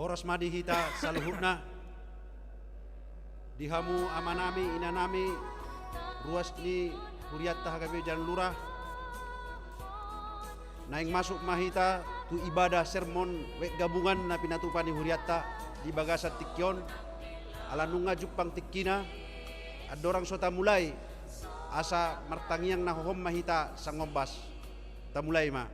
oras madi hita saluhutna dihamu amanami inanami ruas ni huriatta hagabe jalan lurah naing masuk mahita tu ibadah sermon wek gabungan na pinatupani huriatta di bagasat tikyon alanunga jupang tikkina adorang sota mulai asa martangiang nahohom mahita sangombas ta mulai ma.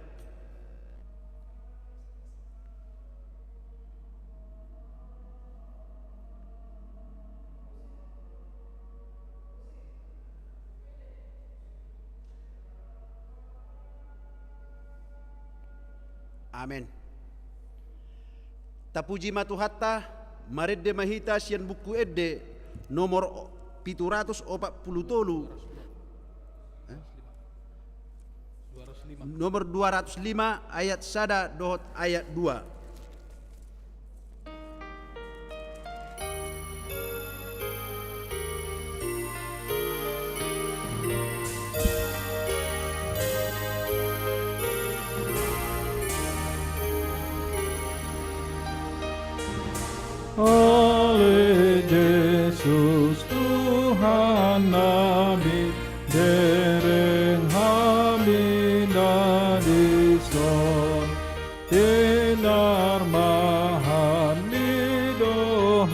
Amen. Tapuji matuhatta maredde mahita sian buku edde nomor 743 nomor 205 ayat 1 dohot ayat 2. Oleh Yesus Tuhan Nabi dereng kami dari son tenar mahan didohami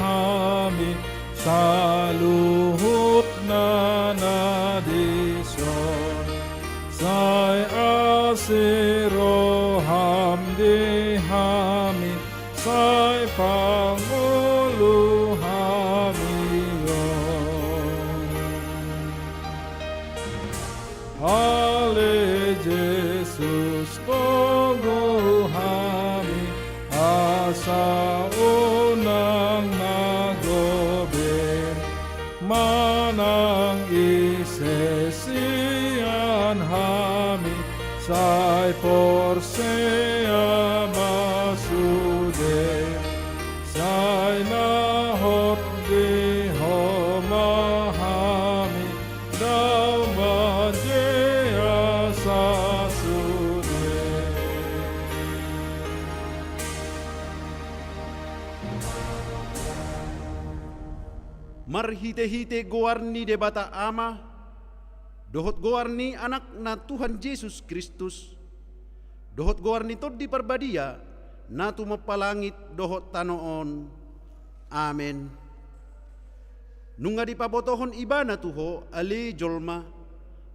saluhut nana di son sai asiroham dihami sai pangulu hamion. Ale Jesus togo hami asa unang nagoben manang isesian hami sai porsea masude sai nahot di homahami daw majea sasude. Marhite-hite goarni debata ama dohot goarni anak na Tuhan Yesus Kristus dohot goarni tod di parbadia na tumapalangit dohot tanoon. Amen. Nunga di pabotohon ibana tuho ali jolma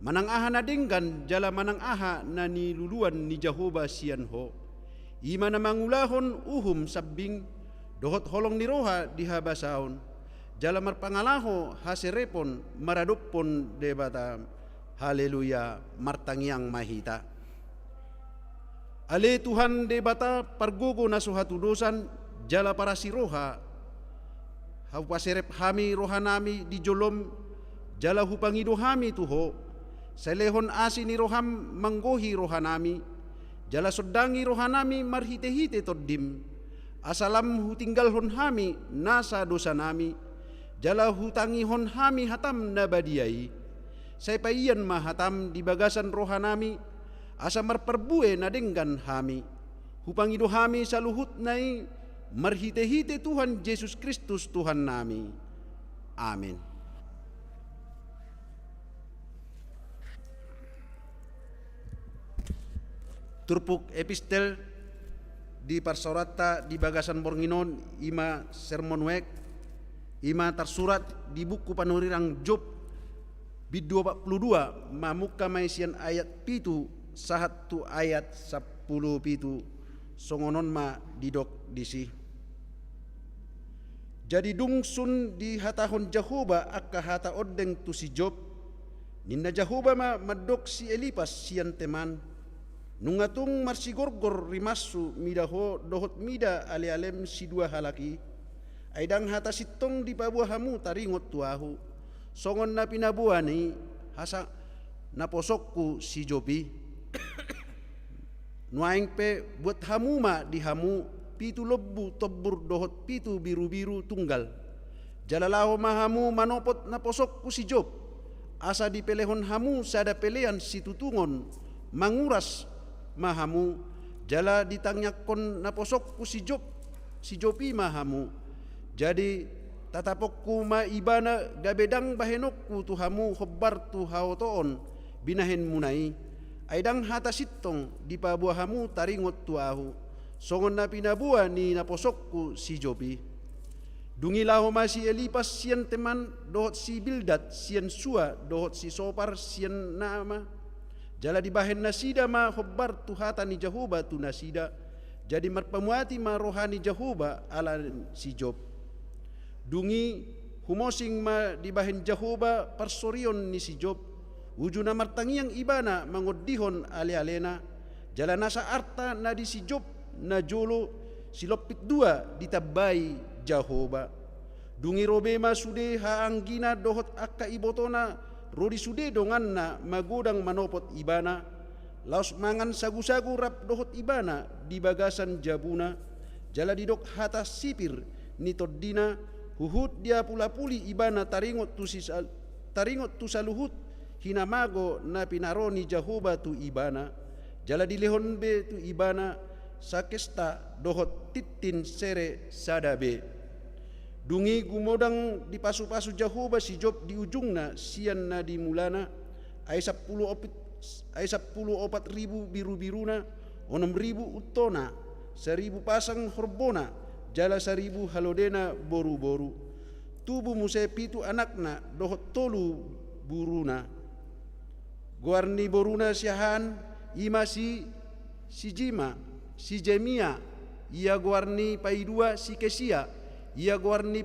manang aha na denggan jala manang aha na niluluan ni Jehovah sian ho ima na mangulahon uhum sabbing dohot holong ni roha di habasaon jala marpangalaho haserepon maradopon debata. Haleluya martangiang mahita. Ale Tuhan debata pargogo na suhatu dosan jala para si roha hapaserep hami rohanami di jolom jala hupangido hami tuho selehon asi ni roham manggohi rohanami jala sodangi rohanami marhite-hite toddim asalam hutinggal hon hami nasa dosa nami jala hutangi hon hami hatam na badiai saya paian mahatam di bagasan rohanami asa marperbue na denggan hami hupangido hami saluhut nai marhite-hite Tuhan Yesus Kristus Tuhan nami. Amin. Turpuk epistel di parsorata di bagasan bornginon ima sermon wek ima tersurat di buku panurirang Job bid 22 mamuka maisian ayat pitu sahat tu ayat 10 pitu songonon ma didok disi. Jadi dungsun di hatahon Jehovah akka hata odeng tu si Job ninna Jehovah ma madok si Elipas sian teman nungatung marsigorgor rimasu midaho dohot mida ale-alem si dua halaki aidang hata sitong di pabuahamu taringot tuahu songon na pinabuani hasa naposokku si Jobi nuaing pe buat hamuma di hamu pitu lebu tebur dohot pitu biru-biru tunggal jalalaho mahamu manopot naposokku si Job asa di pelehon hamu sada pelean si tutungon manguras mahamu jala ditangyakon naposokku si Job si Jopi mahamu. Jadi tatapokku ma ibana gabedang bahenokku tuhamu hobbar tu haotoon binahen munai. Aidang hata sittong di pabuahamu taringot tuahu. Songon na pinabua ni naposokku si Jopi. Dungilaho masih Elipas sian teman dohot si Bildad sian Sua dohot si Sopar sian Naama. Jala dibahen nasida ma hobbar tu hata ni Jahuba tu nasida. Jadi marpamuati ma rohani Jahuba ala si Job. Dungi humosing ma dibahen Jahuba parsorion ni si Job. Wujuna martangiang ibana mangodihon ale-alena. Jala nasa arta na di si Job na jolo silopit dua ditabai Jahoba. Dungi robema sude haanggina dohot akka ibotona rodi sude donganna magodang manopot ibana. Laos mangan sagu-sagu rap dohot ibana di bagasan jabuna. Jala didok hata sipir ni toddina huhut dia pula-puli ibana taringot tu saluhut hinamago na pinaroni Jahoba tu ibana. Jala dilehon be tu ibana sakesta dohot titin sere sadabe. Dungi gumodang di pasu-pasu Jahoba si Job di ujungna sian na di mulana ay 10 opat ribu biru-biruna 6.000 utona 1.000 pasang horbona jala 1.000 halodena boru-boru. Tubuh musai pitu anakna dohot tolu buruna. Guarni boruna siahan ima si Jima si Jemia, ia guarni paidua si Kesia, ia guarni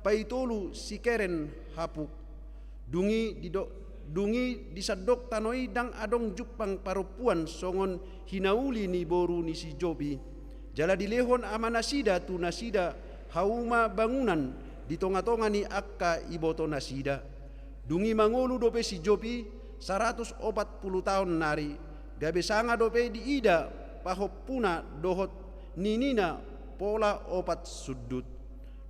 paitolu si Keren hapuk. Dungi disadok tanoi dang adong jupang parupuan songon hinauli ni boru ni si Jobi. Jala dilehon ama nasida tu nasida hauma bangunan di tonga-tonga ni akka iboto nasida. Dungi mangolu dope si Jobi 140 tahun nari. Gabe sanga dope di ida pahopuna dohot ninina pola opat sudut.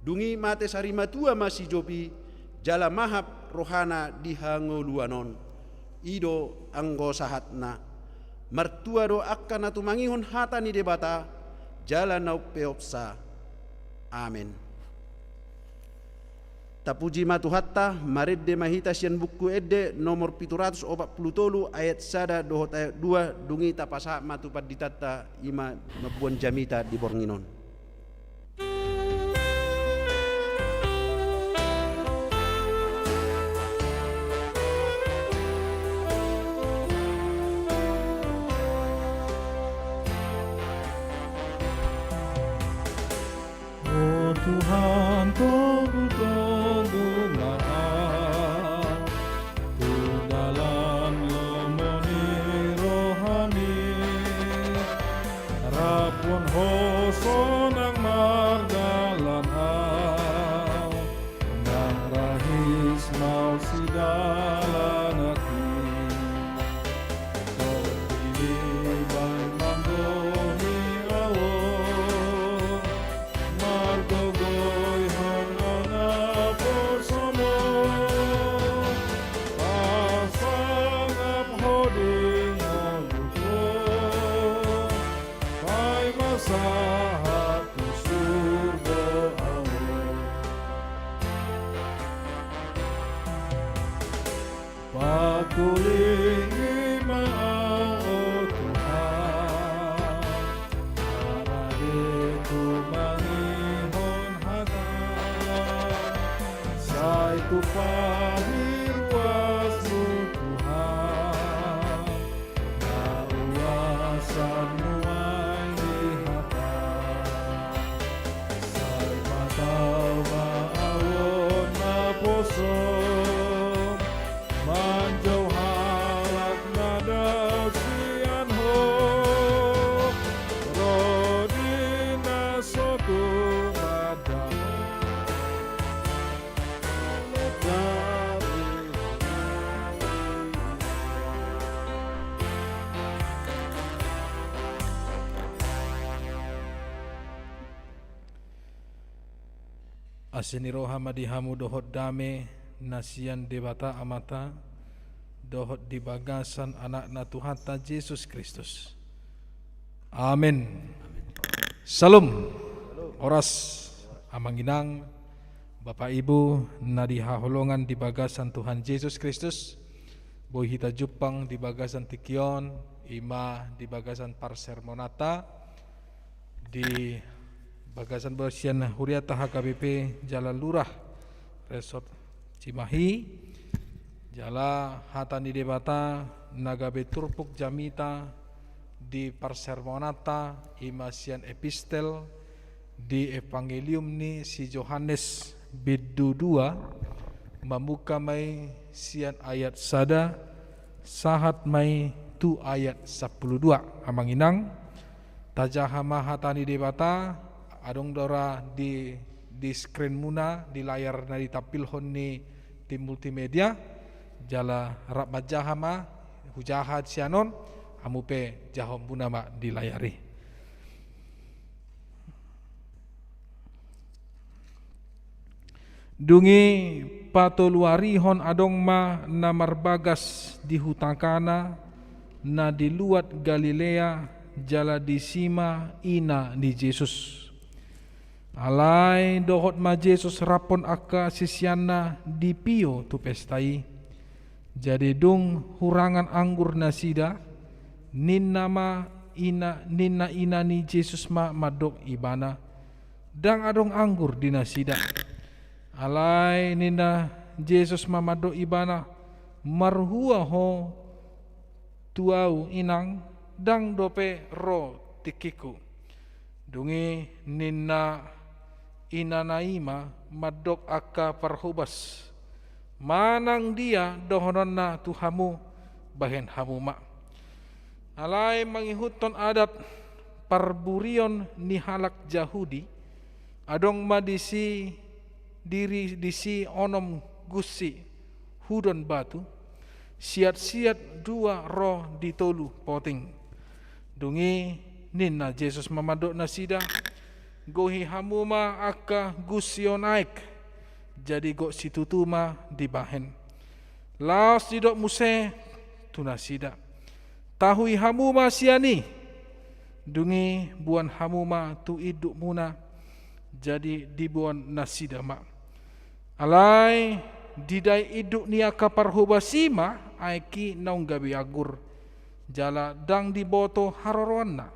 Dungi mate sarimatua masih Jopi jala mahap rohana dihangoluanon. Ido anggo sahatna. Mertua do akka natu mangihon hata ni debata jala nau peopsa. Amin. Tapuji matu hatta maredde mahita sian buku edde nomor 743 ayat 1 dohot ayat 2 dungi tapasa matu paditata ima mabuan jamita di Bornginon. Oh Tuhan tunggu maaf tu dalam lemoni rohani rapun hosonang margalan au nang rahis mau sidalan aku ini bang mandoni awon margogoy hangana porsomo pasangap hoding oguko pai masahat tu surga awon patuling imao Tuhan Aradeku mangihon hagan Sai tu pahirwasmu Tuhan Nauasanmu ay dihatan Sai matau maawon maposong Manjau halak nada sian ho Rodina sotu madamo Asini roha madihamu dohot dame nasian debata amata dohot di bagasan anak na Tuhan ta Yesus Kristus. Amin. Salam. oras amanginang Bapak Ibu na dihaholongan di bagasan Tuhan Yesus Kristus, boy hita jupang di bagasan Tikion, ima di bagasan Parsermonata, di bagasan bersian Huriata HKBP Jala Lurah Resort Cimahi, Jala Hatani Debata Nagabe Turpuk Jamita di Parsermonata, ima sian epistel di Evangelium ni si Yohanes bidu 2 mamuka may sian ayat sada sahat may tu ayat 12 amanginang tajahama hatani debata adong dora di screen muna di layar na ditapilhon ni tim multimedia jala rap majahama hujahat sianon amupe jahom muna ma di layari. Dungi patoluarihon adong ma na marbagas di hutakana na diluat Galilea jala disima ina ni Jesus. Alai dohot ma Jesus rapon aka sisiana di pio tu pestai. Jadi dung hurangan anggur nasida ninna ina ni Jesus ma madok ibana dang adong anggur di nasida. Alai nina Jesus mamado ibana marhua ho tuau inang dang dope ro tikiku. Dungi nina inanaima madok aka parhubas. Manang dia dohonon na tuhamu bahen hamuma. Alai mangihuton adat parburion ni halak Jahudi adong madisi diri disi onom gusi hudon batu siat-siat dua roh ditolu poting dungi ninna Jesus mamadok nasida gohi hamuma aka gusio naik jadi go situtuma dibahen laos didok muse tunasida tahui hamuma siani dungi buan hamuma tu iduk muna jadi dibuan nasida mak alai didai iduk nia kaparhubasima aiki naung gabi agur jala dang diboto haroronna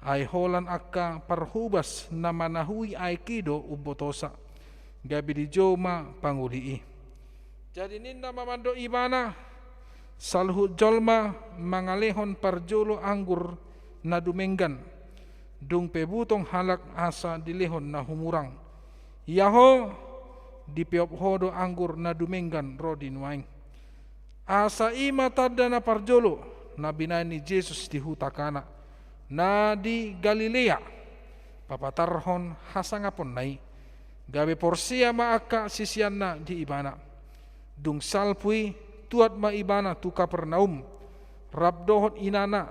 ai holan akka parhubas namanahui aikido ubotosa gabi dijoma pangulii jadi ninna mamando ibana salhu jolma mangalehon parjolo anggur na dumenggan dung pebutong halak asa dilehon na humurang yaho di piop hodo anggur na dumenggan rodin waing asa ima tada na parjolo na binani Jesus di hutakana na di Galilea papatarhon hasangapon nai gabe porsia maaka sisianna di ibana dung salpui tuat ma ibana tu Kapernaum rab dohot inana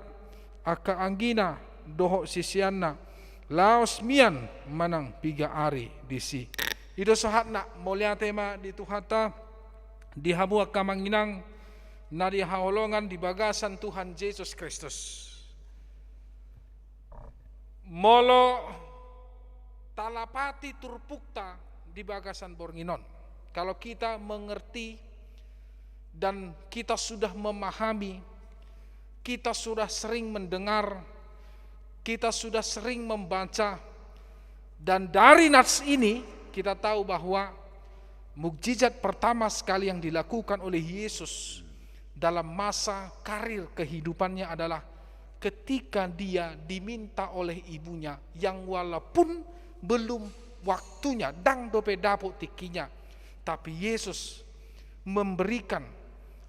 aka anggina dohot sisianna laos mian manang piga ari disi ido sahatna mulia tema di tuhata di hamu aka manginang na di haolongan di bagasan Tuhan Yesus Kristus molo talapati turpukta di bagasan Bornginon. Kalau kita mengerti dan kita sudah memahami, kita sudah sering mendengar, kita sudah sering membaca, dan dari nats ini kita tahu bahwa mukjizat pertama sekali yang dilakukan oleh Yesus dalam masa karir kehidupannya adalah ketika dia diminta oleh ibunya yang walaupun belum waktunya dang dope dapuk tikinya, tapi Yesus memberikan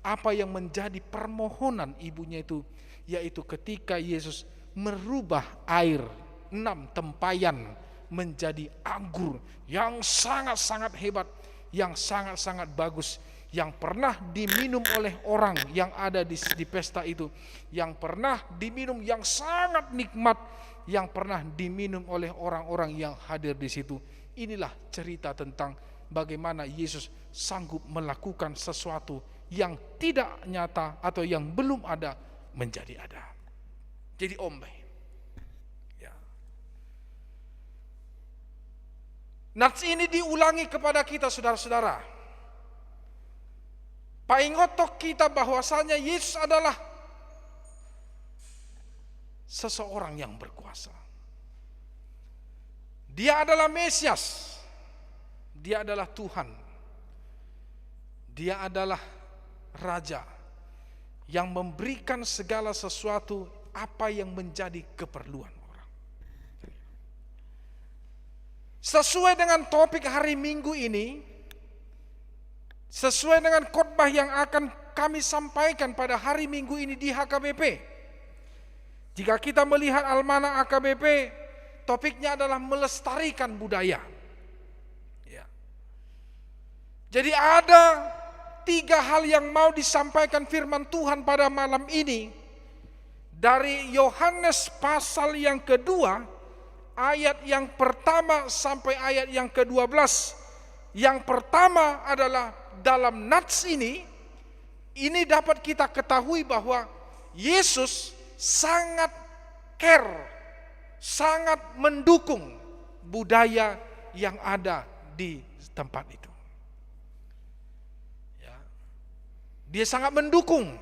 apa yang menjadi permohonan ibunya itu, yaitu ketika Yesus merubah air 6 tempayan menjadi anggur yang sangat-sangat hebat, yang sangat-sangat bagus, yang pernah diminum oleh orang yang ada di pesta itu, yang pernah diminum yang sangat nikmat, yang pernah diminum oleh orang-orang yang hadir di situ. Inilah cerita tentang bagaimana Yesus sanggup melakukan sesuatu yang tidak nyata atau yang belum ada menjadi ada. Jadi ombe. Ya. Nats ini diulangi kepada kita saudara-saudara. Paingotok kita bahwasanya Yesus adalah seseorang yang berkuasa. Dia adalah Mesias. Dia adalah Tuhan. Dia adalah Raja yang memberikan segala sesuatu apa yang menjadi keperluan orang. Sesuai dengan topik hari Minggu ini, sesuai dengan khotbah yang akan kami sampaikan pada hari Minggu ini di HKBP. Jika kita melihat Almanak HKBP, topiknya adalah melestarikan budaya. Ya. Jadi ada 3 hal yang mau disampaikan firman Tuhan pada malam ini. Dari Yohanes pasal yang kedua, ayat yang pertama sampai ayat yang ke-12. Yang pertama adalah dalam nats ini dapat kita ketahui bahwa Yesus sangat care, sangat mendukung budaya yang ada di tempat itu. Ya. Dia sangat mendukung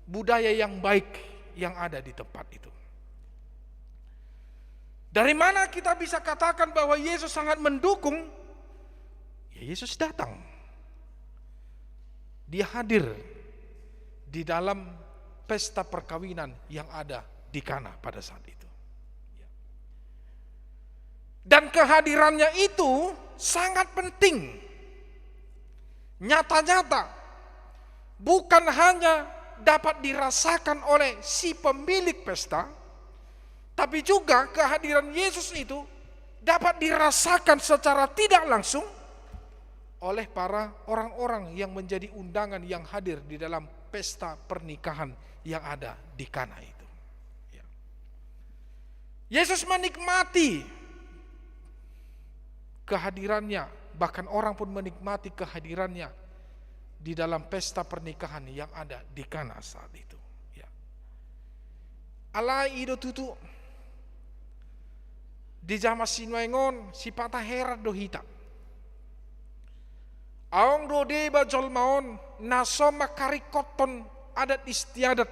budaya yang baik yang ada di tempat itu. Dari mana kita bisa katakan bahwa Yesus sangat mendukung? Ya, Yesus datang. Dia hadir di dalam pesta perkawinan yang ada di Kana pada saat itu. Dan kehadirannya itu sangat penting. Nyata-nyata. Bukan hanya dapat dirasakan oleh si pemilik pesta, tapi juga kehadiran Yesus itu dapat dirasakan secara tidak langsung oleh para orang-orang yang menjadi undangan yang hadir di dalam pesta pernikahan yang ada di Kana itu. Ya. Yesus menikmati kehadirannya, bahkan orang pun menikmati kehadirannya di dalam pesta pernikahan yang ada di Kana saat itu. Ya. Alai ido tutu di jama sinuengon si patah herat dohita. Aong do deba jolmaon nasoma karikoton adat istiadat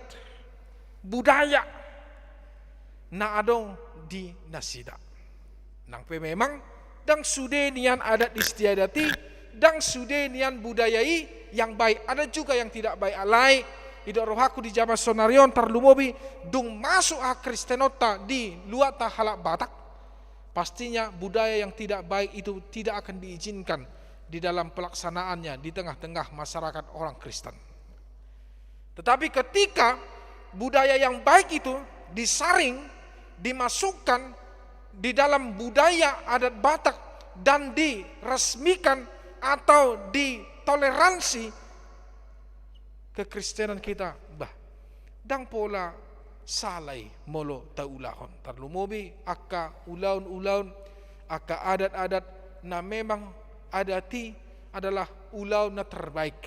budaya na adong di nasida. Nang pe memang dang sude nian adat istiadati, dang sude nian budayai yang baik. Ada juga yang tidak baik. Alai ido rohaku di jama sonarion tarlumobi dung masuk a kristenota di luar tahalak Batak. Pastinya budaya yang tidak baik itu tidak akan diizinkan di dalam pelaksanaannya di tengah-tengah masyarakat orang Kristen. Tetapi ketika budaya yang baik itu disaring, dimasukkan di dalam budaya adat Batak dan diresmikan atau ditoleransi, kekristenan kita dang pola salai molo taulahon tarlumobi akka ulaun-ulaun akka adat-adat na memang adati adalah ulau na terbaik.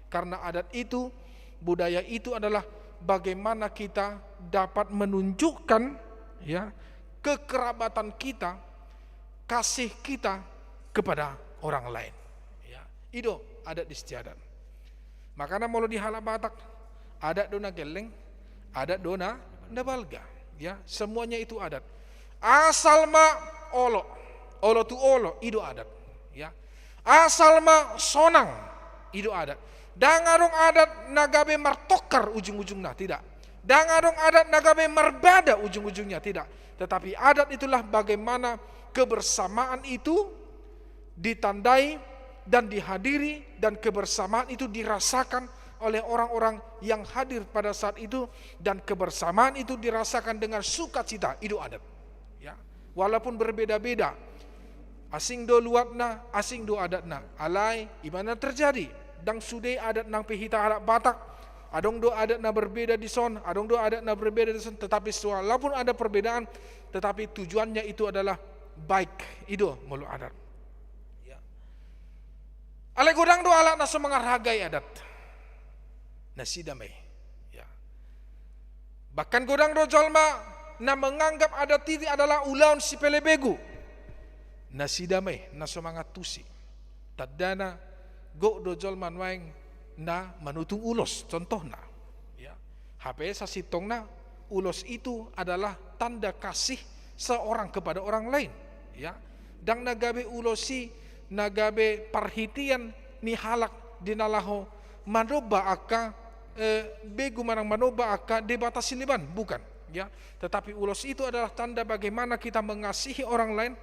Karena adat itu, budaya itu adalah bagaimana kita dapat menunjukkan ya kekerabatan kita, kasih kita kepada orang lain. Ya, itu adat istiadat. Makanya mau di halak Batak, adat dona geleng, adat dona nabalga. Ya, semuanya itu adat. Asal ma olo tu olo, itu adat. Ya. Asal ma sonang, itu adat. Dangarong adat nagabe martokar ujung-ujungnya, tidak. Dangarong adat nagabe marbada ujung-ujungnya, tidak. Tetapi adat itulah bagaimana kebersamaan itu ditandai dan dihadiri, dan kebersamaan itu dirasakan oleh orang-orang yang hadir pada saat itu, dan kebersamaan itu dirasakan dengan sukacita, itu adat. Ya. Walaupun berbeda-beda, asing do luatna, asing do adatna. Alai, imana terjadi? Dang sude adat nang pehita adat Batak, adong do adat na berbeda di son, adong do adat na berbeda di son. Tetapi walaupun ada perbedaan, tetapi tujuannya itu adalah baik. Itu mulu adat. Ya. Alai godang do alat na menghargai adat. Nasidamai. Ya. Bahkan godang do jolma na menganggap adat itu adalah ulaun si pelebegu. nasidamay na sumangatusi tadana go do jolman waing na manutung ulos, contohna ya. HP sa sitong na ulos itu adalah tanda kasih seorang kepada orang lain ya. Dang nagabe ulosi nagabe parhitian ni halak dinalaho manoba aka begu manang manoba aka debata siliban, bukan ya. Tetapi ulos itu adalah tanda bagaimana kita mengasihi orang lain.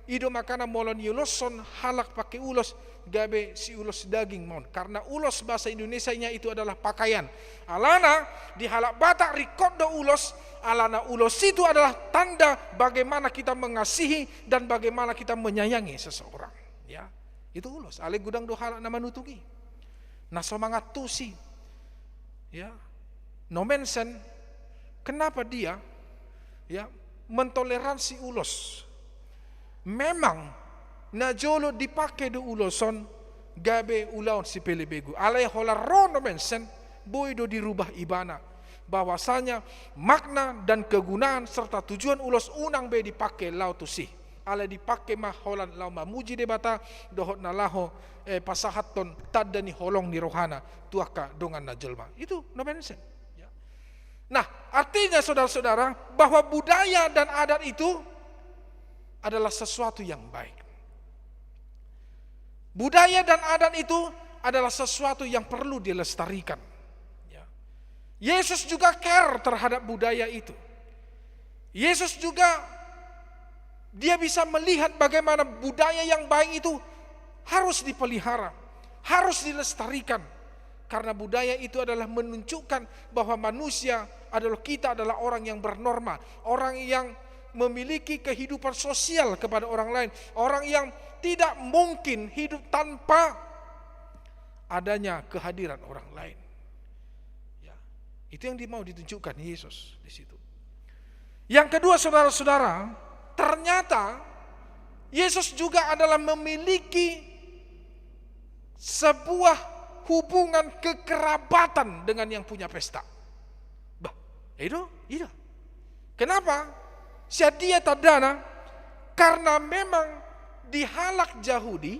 Ido makana molon yuloson halak pakai ulos gabe si ulos daging mon, karena ulos bahasa Indonesianya itu adalah pakaian. Alana di halak Batak rikodo ulos, alana ulos itu adalah tanda bagaimana kita mengasihi dan bagaimana kita menyayangi seseorang ya. Itu ulos ale gudang do halak nama nutugi na semangat tusi ya. No mention kenapa dia ya mentoleransi ulos. Memang najolo dipakai do uloson gabe ulaon si pelebegu. Alay hola rono mensen boido dirubah ibana. Bahwasanya makna dan kegunaan serta tujuan ulos unang be dipakai lau tusi. Alay dipakai mah holan lau mamuji debata dohot na laho pasahaton tadani holong ni rohana tuaka dongan najolma. Itu no mensen. Ya. Nah artinya saudara-saudara bahwa budaya dan adat itu adalah sesuatu yang baik. Budaya dan adat itu adalah sesuatu yang perlu dilestarikan. Ya. Yesus juga care terhadap budaya itu. Yesus juga dia bisa melihat bagaimana budaya yang baik itu harus dipelihara, harus dilestarikan. Karena budaya itu adalah menunjukkan bahwa manusia adalah kita adalah orang yang bernorma, orang yang memiliki kehidupan sosial kepada orang lain, orang yang tidak mungkin hidup tanpa adanya kehadiran orang lain. Ya, itu yang mau ditunjukkan Yesus di situ. Yang kedua, saudara-saudara, ternyata Yesus juga adalah memiliki sebuah hubungan kekerabatan dengan yang punya pesta. Bah, itu. Kenapa? Dia tadana karena memang di halak Yahudi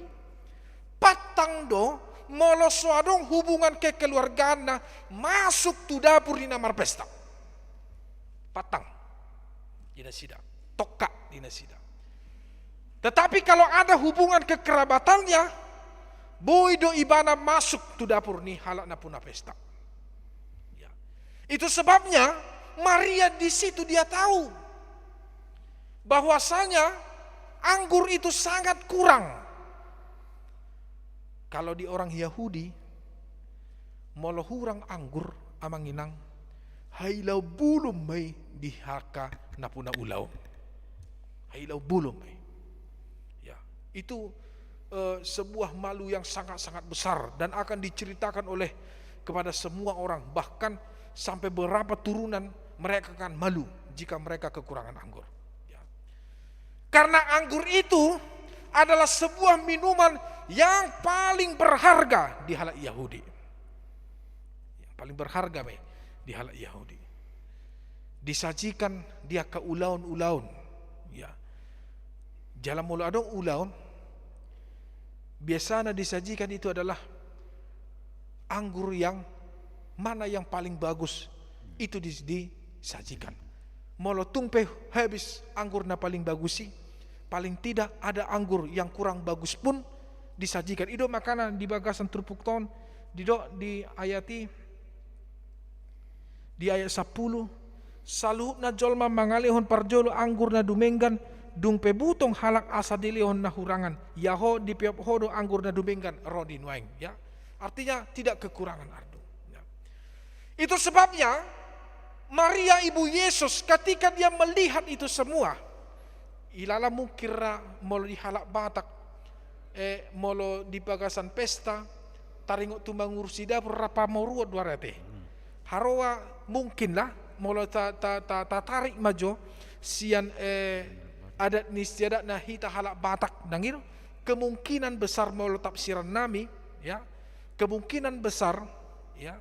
patang do molo suadong hubungan kekeluargaan masuk tu dapur di namar pesta. Patang dinasida, tokak dinasida. Tetapi kalau ada hubungan kekerabatannya, boido ibana masuk tu dapur ni halak na puna pesta. Ya. Itu sebabnya Maria di situ dia tahu bahwasanya anggur itu sangat kurang. Kalau di orang Yahudi molo hurang anggur amanginang hailau bulum mai dihaka napuna ulau. Hailau bulum mai. Ya, itu sebuah malu yang sangat-sangat besar dan akan diceritakan oleh kepada semua orang, bahkan sampai beberapa turunan mereka akan malu jika mereka kekurangan anggur. Karena anggur itu adalah sebuah minuman yang paling berharga di halak Yahudi. Yang paling berharga di halak Yahudi. Disajikan dia ke ulaun-ulaun. Ya. Jalan mula ada ulaun. Biasanya disajikan itu adalah anggur yang mana yang paling bagus itu disajikan. Molo tumpe habis anggur na paling bagus sih. Paling tidak ada anggur yang kurang bagus pun disajikan. Itu makanan di bagasan trupuk ton di ayat 10 saluhut na jolma mangalihon parjolo anggur na dumenggan dung pebutong halak asa dilihon na hurangan yaho di piop hodo anggur na dumenggan rodin waing ya. Artinya tidak kekurangan ardu ya. Itu sebabnya Maria ibu Yesus ketika dia melihat itu semua ilala mukira molo di halak Batak molo di bagasan pesta taringok tumbang ngurusi dapur rapa moruot duarete haroa mungkin lah molo tarik majo sian adat nistiadat nah hita halak Batak nangiro kemungkinan besar molo tafsiran nami ya kemungkinan besar ya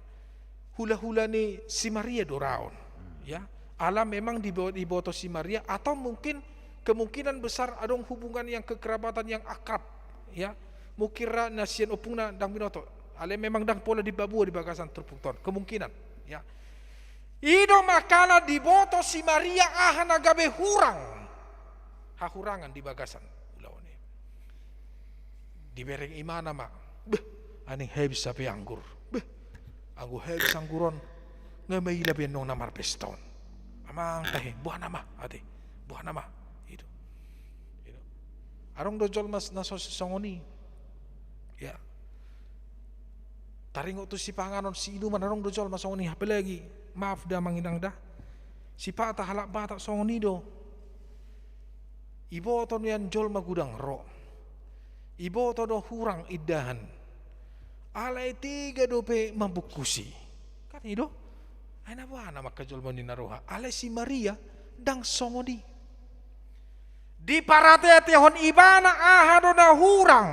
hula-hula ni si Maria doraon ya alam memang diboto si Maria atau mungkin kemungkinan besar adong hubungan yang kekerabatan yang akrab, ya. Mukira nasian opungna dang binoto. Ale memang dang pola di Babua di Bagasan terpukton, kemungkinan, ya. Ido makana diboto si Maria ahan agabe hurang. Hahurangan di Bagasan ulau ni. Dibereng imana mak. Beh, aning hebis sapi anggur. Beh, anggur hebis angguron. Ngamai labi nong namar peston. Amang tahe buah nama ate. Buah nama itu. Itu. Arong dojol mas naso songoni. Ya. Taringo tu si panganon si iduman arong dojol mas songoni apalagi. Maaf dah manginang dah. Si pa ta halak batak songoni do. Ibo to nian jol magudang ro. Ibo to do hurang idahan. Alai tiga dope mambukusi. Kan ido. Ay nabuana makajol mo ni naroha. Alai si Maria dang songoni. Di parate hon ibana ahado na hurang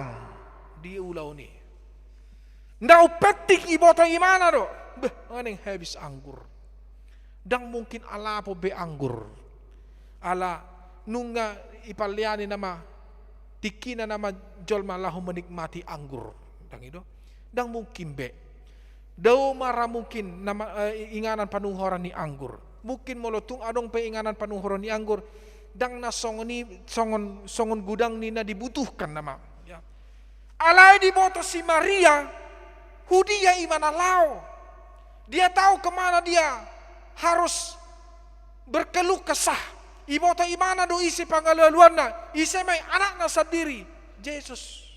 di ulaw ni. Nda upetik ibo to imana do. Beh, aning habis anggur. Dang mungkin ala po be anggur. Ala nunga ipaliani nama tikina nama jol malahu menikmati anggur. Dang itu. Dang mungkin be. Daw mara mungkin nama inganan panuhoran ni anggur. Mungkin molotung adong pe inganan panuhoran ni anggur. Dang na songon gudang ni na dibutuhkan nama. Ya. Alai diboto si Maria, hudia imana lao. Dia tahu kemana dia harus berkeluh kesah. Iboto imana do isi pangalaluan na. Isi may anak na sendiri. Yesus.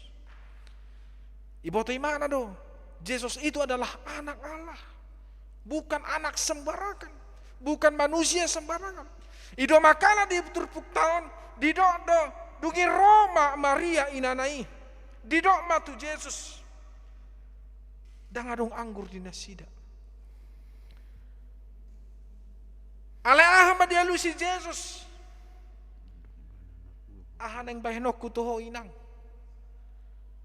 Iboto imana do. Yesus itu adalah anak Allah. Bukan anak sembarangan. Bukan manusia sembarangan. Ido makana di turpuk tahun. Dido do. Dungi Roma Maria inanai. Dido matu Yesus. Dang adong anggur di nasida. Ale ahama dia lusi Yesus. Ahan yang bahenok kutuho inang.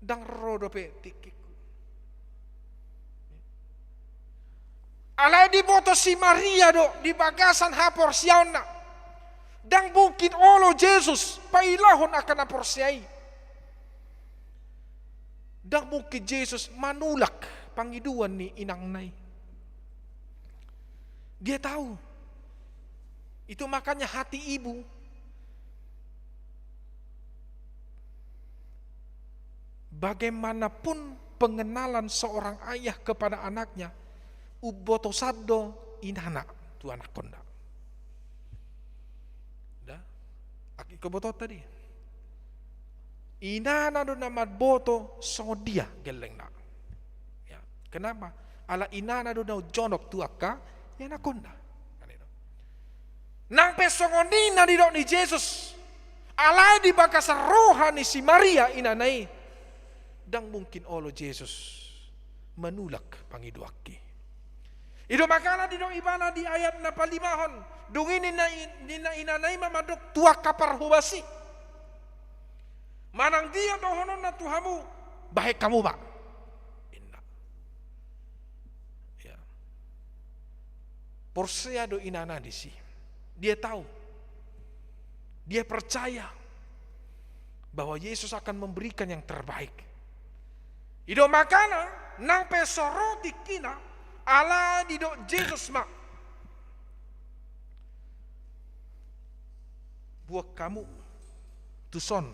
Dang rodo pe tikiku. Ale di boto si Maria do di Bagasan hapor siauna. Dang bukin olo Yesus pailahon akan aporsiai. Dang mungkin Yesus manulak pangiduan ni inang nai. Dia tahu. Itu makanya hati ibu bagaimanapun pengenalan seorang ayah kepada anaknya, uboto saddo inana tu anak konda. Dah, aki kebotot tadi. Inana do nama boto sodia geleng na. Ya, kenapa? Ala inana do nau jonok tuaka ya nakonda. Nang pesongonina di dok ni Yesus. Alai di bakasa rohani si Maria inanai. Dang mungkin olo Yesus menulak pangiduaki. Ido makana di dok ibana di ayat na palimahon. Dungin nina inanai mamadok tua kapar hubasi. Manang dia dohonon na tuhamu. Baik kamu pak. Inna. Ya. Porsea do inana di si. Dia tahu, dia percaya bahwa Yesus akan memberikan yang terbaik. Ido makana nang pesoroti kina ala dido Yesus mak. Buat kamu tuson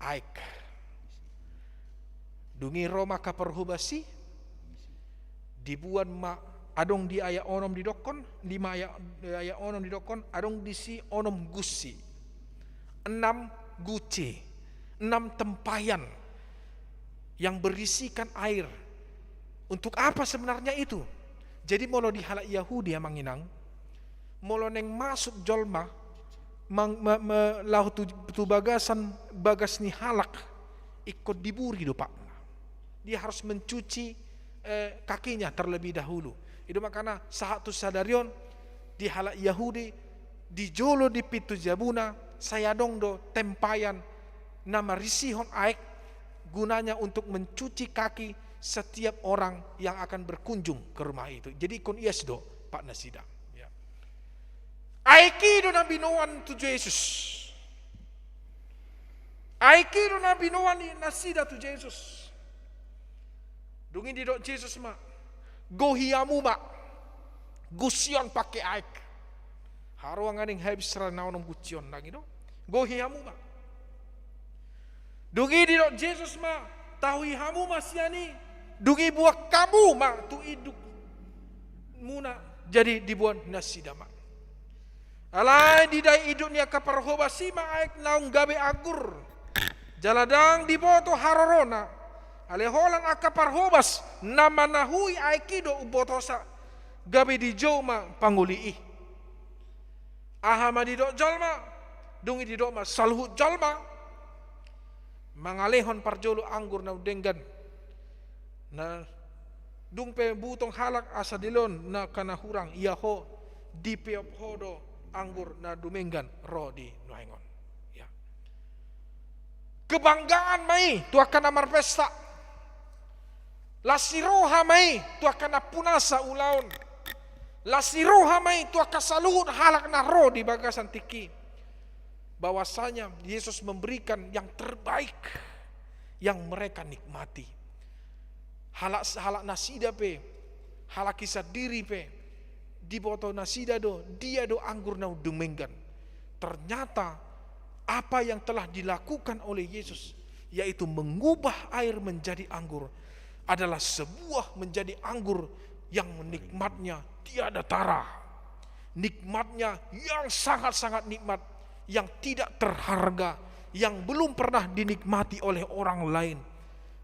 aik. Dungi Roma kaperhubasi dibuat mak. Adong di ayat onom di dokon, 5 ayat onom di dokon, adong di si onom gusi. 6 guci, 6 tempayan yang berisikan air. Untuk apa sebenarnya itu? Jadi molo di halak Yahudi yang manginang, molo neng masuk jolma, lahu tu bagasan bagas ni halak ikut diburi do pak. Dia harus mencuci kakinya terlebih dahulu. Itu makanya saat tu sadarion di halak Yahudi di jolo di pitu jabuna saya dong do tempayan nama risihon aek gunanya untuk mencuci kaki setiap orang yang akan berkunjung ke rumah itu. Jadi kun ias do Pak Nasida. Ya. Aikido na binoan tu Jesus. Aikido na binoan na sida tu Jesus. Dungin di dok Jesus ma. Gohiamu ma. Gusion pakai aik. Haruang aning habis ranaon gusion lagi do. Gohiamu ma. Dungi di dok Jesus ma. Tahui hamu masiani. Dungi buat kamu ma tu iduk muna jadi dibuat nasida ma. Alai di dai iduknya kaparhobasi ma aik naung gabe agur. Jaladang di boto harorona. Ale holang akaparhobas nama nahui aikido ubotosa gabe di joma pangulii. Ahama di dok jalma. Dungi di dok ma salhut jalma. Mangalehon parjolo anggur na denggan. Na dung pe butong halak asa dilon na kanahurang iyaho di peop hodo anggur na dumenggan ro di nuaingon. Ya. Kebanggaan mai tu akan amar pesta. Lasiroha mai tu akan punasa ulaun. Lasiroha mai tu akan saluhut halak na ro di bagasan tiki. Bahwasanya Yesus memberikan yang terbaik yang mereka nikmati. Halak nasida pe, halak kisah diri pe, di boto nasida do, dia do anggur na dumenggan. Ternyata apa yang telah dilakukan oleh Yesus, yaitu mengubah air menjadi anggur, adalah sebuah menjadi anggur yang nikmatnya tiada tara. Nikmatnya yang sangat-sangat nikmat, yang tidak terharga, yang belum pernah dinikmati oleh orang lain.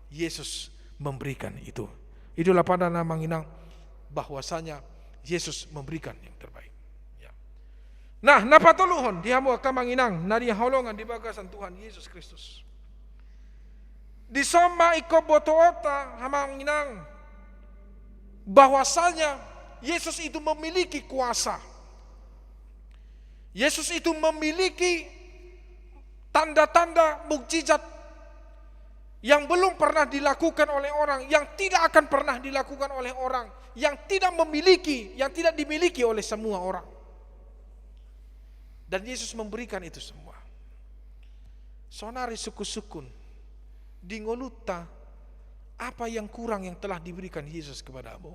Yesus memberikan itu. Itulah pada nama nginang bahwasanya Yesus memberikan yang terbaik. Ya. Nah, napatuluhon dihamu akan manginang nari haulongan di bagasan Tuhan Yesus Kristus. Di soma iko botoota hamanginang bahwasanya Yesus itu memiliki kuasa. Yesus itu memiliki tanda-tanda mukjizat yang belum pernah dilakukan oleh orang, yang tidak akan pernah dilakukan oleh orang, yang tidak dimiliki oleh semua orang. Dan Yesus memberikan itu semua. Sonari suku-sukun, di ngoluta, apa yang kurang yang telah diberikan Yesus kepadamu?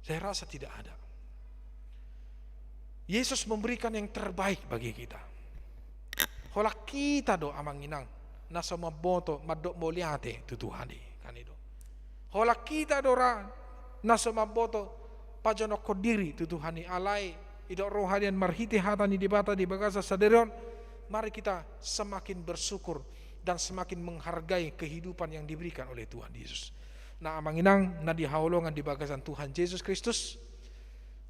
Saya rasa tidak ada. Yesus memberikan yang terbaik bagi kita. Hola kita do amanginang nasa maboto madok moliate tu Tuhan kan itu. Hola kita dora nasa maboto pajono kodiri tu Tuhan alai idok rohanian marhiti hatani di bata di bagasa saderion. Mari kita semakin bersyukur dan semakin menghargai kehidupan yang diberikan oleh Tuhan Yesus. Nah amanginang na dihaulongan di bagasan Tuhan Yesus Kristus.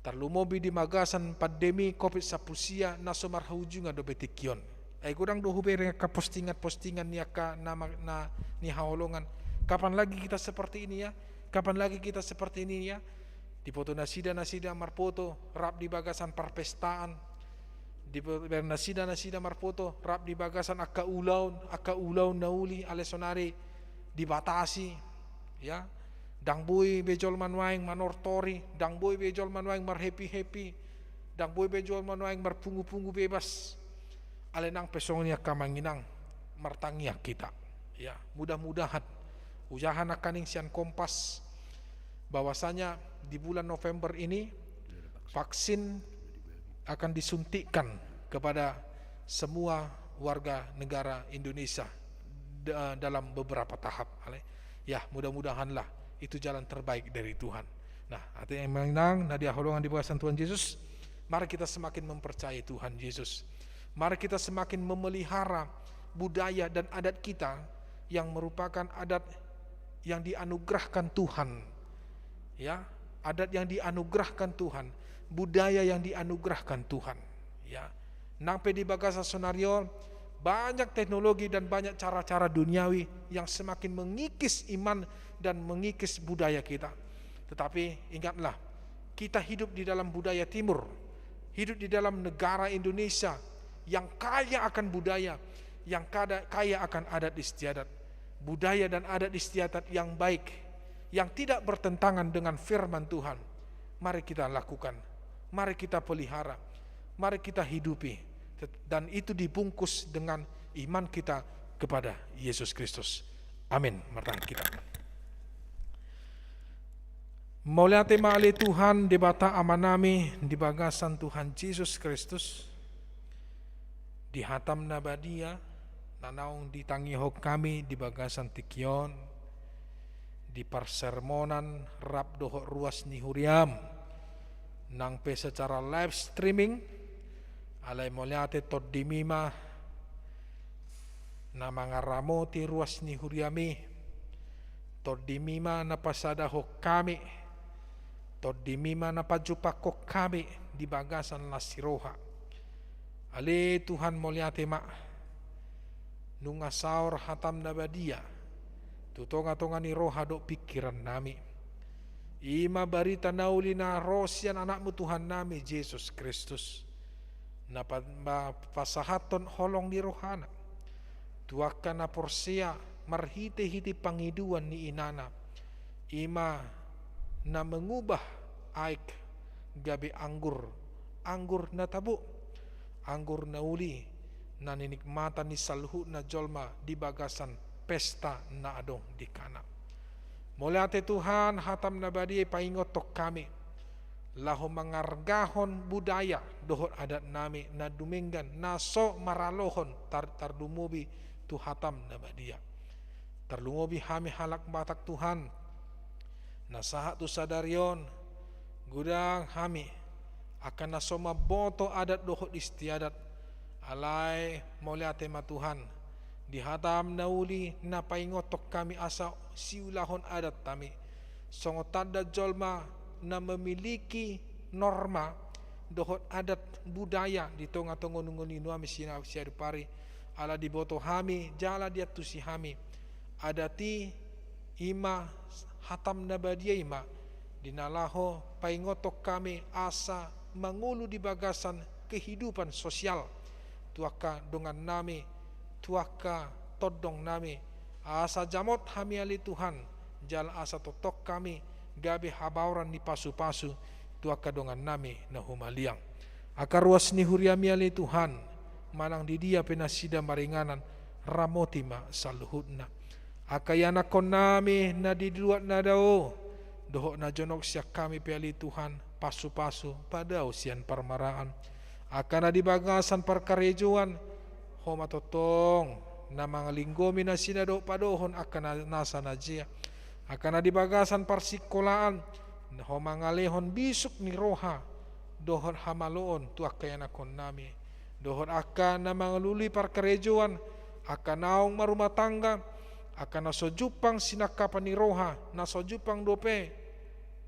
Tarlumobi di magasan pandemi COVID-19 na sumarhujungan do betikion. Ay kurang do hubere ka postingan niya ka na ni haulongan. Kapan lagi kita seperti ini ya? Kapan lagi kita seperti ini ya? Di foto nasida marpoto rap di bagasan parpestaan. Di nasida marpoto rap di bagasan akka ulaun nauli alesonari dibatasi ya. Dangboy bejol manwaing manortori, dangboy bejol manwaing mar happy, dangboy bejol manwaing mar pungu bebas. Alenang pesongnya kamanginang martangia kita. Ya, mudah-mudahan ujahan akaning sian Kompas bahwasanya di bulan November ini vaksin akan disuntikkan kepada semua warga negara Indonesia dalam beberapa tahap. Ya, mudah-mudahanlah itu jalan terbaik dari Tuhan. Nah, artinya yang menang nadia holongan di bawah Tuhan Yesus. Mari kita semakin mempercayai Tuhan Yesus. Mari kita semakin memelihara budaya dan adat kita yang merupakan adat yang dianugerahkan Tuhan. Ya, adat yang dianugerahkan Tuhan, budaya yang dianugerahkan Tuhan. Ya, nampe di bagasa sonario banyak teknologi dan banyak cara-cara duniawi yang semakin mengikis iman dan mengikis budaya kita. Tetapi ingatlah, kita hidup di dalam budaya timur, hidup di dalam negara Indonesia yang kaya akan budaya, yang kaya akan adat istiadat. Budaya dan adat istiadat yang baik, yang tidak bertentangan dengan firman Tuhan. Mari kita lakukan, mari kita pelihara, mari kita hidupi, dan itu dibungkus dengan iman kita kepada Yesus Kristus. Amin. Mari kita mulia tema ali Tuhan di bata amanami di bagasan Tuhan Yesus Kristus di hatam nabadia nanaung ditangiho kami di bagasan tikion di persermonan rap doho ruas ni huriam nang pe secara live streaming alay moliate tot dimima na mga ramoti ruas ni huriami tot dimima na pasada ho kami tot dimima na pajupa ko kami di bagasan la siroha ali Tuhan moliate ma nunga saur hatam nabadia tutonga-tonga ni roha do pikiran nami. Ima barita nauli na rosian anakmu Tuhan nami Yesus Kristus. Na pasahaton holong ni rohana. Tuaka na porsia marhite-hiti pangiduan ni inana. Ima na mengubah aik gabi anggur na tabu. Anggur na uli na ninikmatan ni salhu na jolma di bagasan pesta na adong di kana. Muliate Tuhan hatam nabadi paingotok kami. Laho mangargahon budaya dohot adat nami na duminggan naso maralohon tardumubi tu hatam nabadia. Tarlumubi hami halak batak Tuhan. Nasahat tu sadarion gudang hami akan nasoma boto adat dohot istiadat alai muliate ma Tuhan. Di hatam nauli na paingotok kami asa siulahon adat kami. Songotada jolma na memiliki norma dohot adat budaya di tonga-tonga nunguninu ami siarupari ala di boto hami jala dia tusi hami adati ima hatam nabadia ima dinalaho paingotok kami asa mangulu di bagasan kehidupan sosial tuaka dengan nami tuaka todong nami asa jamot hami ali Tuhan jal asa totok kami gabe habauran ni pasu-pasu tuaka dongan nami na humaliang akar ruas ni huriami ali Tuhan manang di dia penasida maringanan ramotima saluhutna akayana kon nami na diduat na dao dohok na jonok siya kami piali Tuhan pasu-pasu pada usian parmaraan akana di bagasan perkarejuan homa totong na mga linggomi na sinado padohon akan nasa najia akan di bagasan parsikolaan homa ngalehon bisuk ni roha dohon hamaloon tuak kaya nakon nami dohon akan na mga luli parkarejuan akan naong marumah tangga akan nasojupang sinakapan ni roha nasojupang dope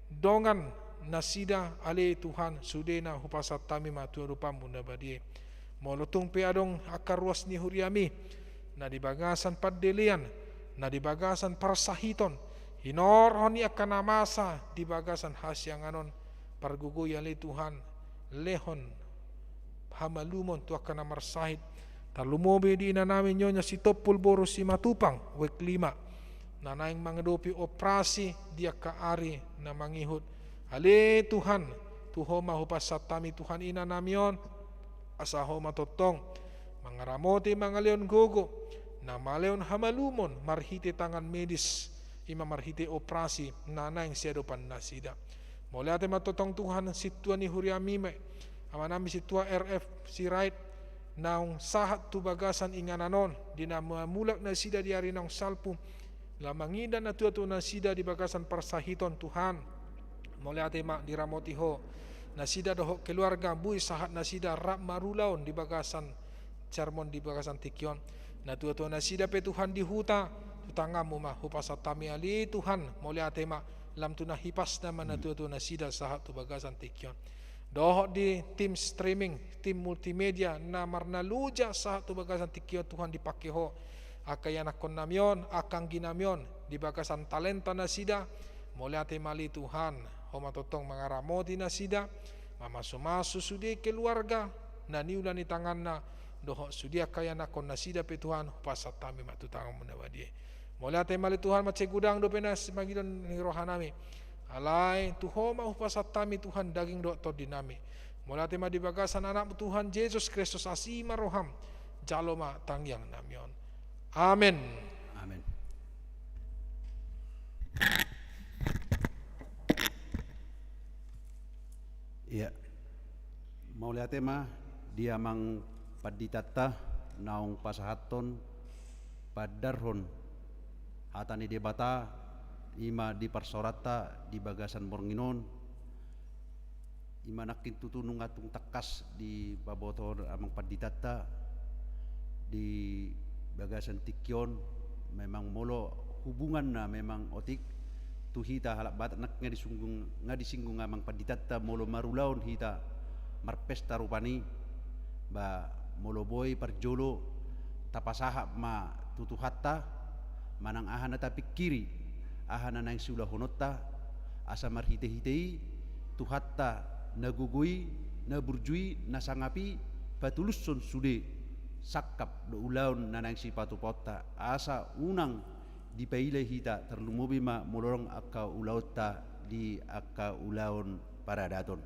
dongan nasida ale Tuhan sudena hupasat tami maturupamu nabadie molutung piadong akar ruas ni huriami na di bagasan paddelian na di bagasan parsahiton hinorhon ni akan namasa di bagasan hasyanganon pargugoy ali Tuhan lehon hamalumon tu akan namarsahit talumobe di ina namin nyonya si topul boros si matupang wek 5 na naing mangadopi operasi dia kaari na mangihut ali Tuhan tuhoma hupasat tami Tuhan ina namion asaho matotong mangaramoti mga leon gogo na maleon hamalumon marhite tangan medis ima marhite operasi nanang siya dopan nasida moliate matotong Tuhan situa ni huriamime amanami situa RF si right naung sahat tu bagasan ingananon dinamulak na sida di ari nang salpu lamangidan na tuatu na sida di bagasan parsahiton Tuhan moliate ma diramotiho nasida dohok keluarga bui sahat nasida rap marulaon di bagasan Charmon di bagasan Tikion na tua-tua nasida pe Tuhan di huta tutangamu ma hupasat tami ali Tuhan moliate ma lam tu na hipas naman na tua-tua nasida sahat tu bagasan Tikion dohok di tim streaming tim multimedia na marnaluja sahat tu bagasan Tikion Tuhan dipakeho akayana kon namion akang ginamion di bagasan talenta nasida moliate mali Tuhan homa totong mga ramoti na sida mamaso-maso sudi keluarga na niula ni tangan na doho sudia kaya na kon na sida pe Tuhan pasat tami matutang munawadi moliate mali Tuhan macegudang do penas magidon ni rohanami Alai Tuhan mau pasatami Tuhan daging doktor dinami. Mulai tema di bagasan anak Tuhan Yesus Kristus asima roham. Jaloma tangyang namion. Amin. Amin. Iya. Mau lihat tema dia mang paditata naung pasahaton padarhon hatani debata ima di parsorata di bagasan bornginon ima nakin tutunung atung takas di babotor amang paditata di bagasan tikyon memang molo hubungan na memang otik tu hita halak batak nak ngadisinggung amang paditata molo marulaun hita marpesta rupani ba molo boy parjolo tapasaha ma tutuhatta manang ahana tapi kiri ahana nang sulah honotta asa marhite-hitei tuhatta nagugui naburjui nasangapi patuluson sude sakap do ulaun nanang si patu pota asa unang dipaile hita terlumubi ma molorong akka ulauta di akka ulaun paradaton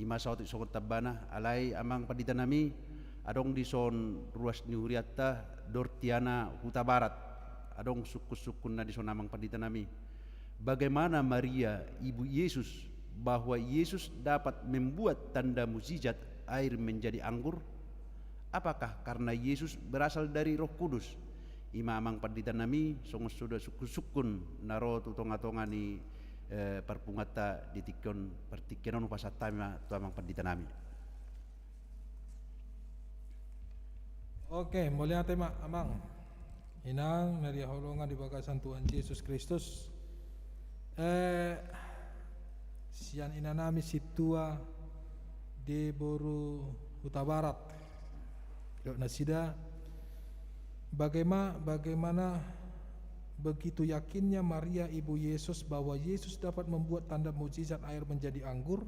ima sautik sokot tabana alai amang padita nami adong di son ruas ni huriatta dortiana huta barat adong sukun na di son amang padita nami bagaimana Maria ibu Yesus bahwa Yesus dapat membuat tanda mukjizat air menjadi anggur. Apakah karena Yesus berasal dari Roh Kudus? Ima amang padita nami songo sudah sukun naro tutonga-tonga ni perpungata di tikon pertikenon pasatama tu amang padita nami. Oke, mulia tema amang inang dari holongan di bagasan Tuhan Yesus Kristus sian inanami situa di boru huta barat dok nasida bagaimana begitu yakinnya Maria ibu Yesus bahwa Yesus dapat membuat tanda mukjizat air menjadi anggur.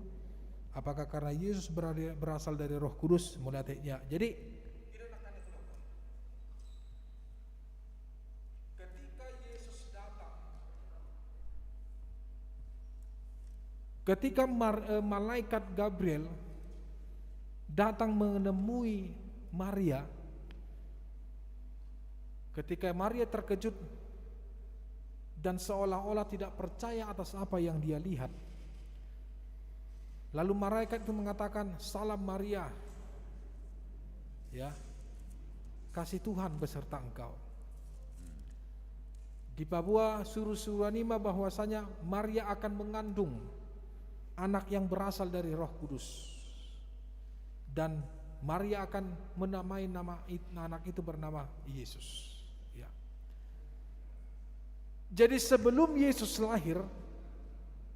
Apakah karena Yesus berasal dari Roh Kudus? Mulai jadi ketika malaikat Gabriel datang menemui Maria, ketika Maria terkejut dan seolah-olah tidak percaya atas apa yang dia lihat, lalu malaikat itu mengatakan, "Salam Maria, ya, kasih Tuhan beserta engkau." Di Papua suruh-suruhanima bahwasanya Maria akan mengandung anak yang berasal dari Roh Kudus, dan Maria akan menamai nama anak itu bernama Yesus. Ya. Jadi sebelum Yesus lahir,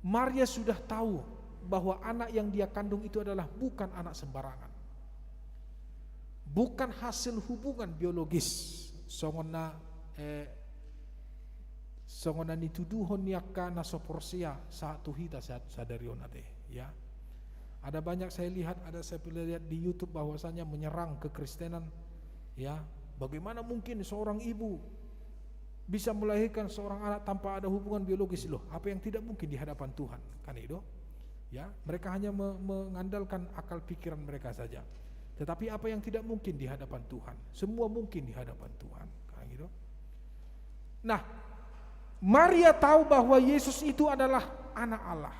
Maria sudah tahu bahwa anak yang dia kandung itu adalah bukan anak sembarangan, bukan hasil hubungan biologis. Songona nituduhon niaka nasoporsia saat tuhita sadarionate, ya. Ada banyak saya lihat di YouTube bahwasanya menyerang kekristenan, ya. Bagaimana mungkin seorang ibu bisa melahirkan seorang anak tanpa ada hubungan biologis? Loh, apa yang tidak mungkin di hadapan Tuhan? Kan itu, ya. Mereka hanya mengandalkan akal pikiran mereka saja. Tetapi apa yang tidak mungkin di hadapan Tuhan? Semua mungkin di hadapan Tuhan, kan gitu. Nah, Maria tahu bahwa Yesus itu adalah anak Allah.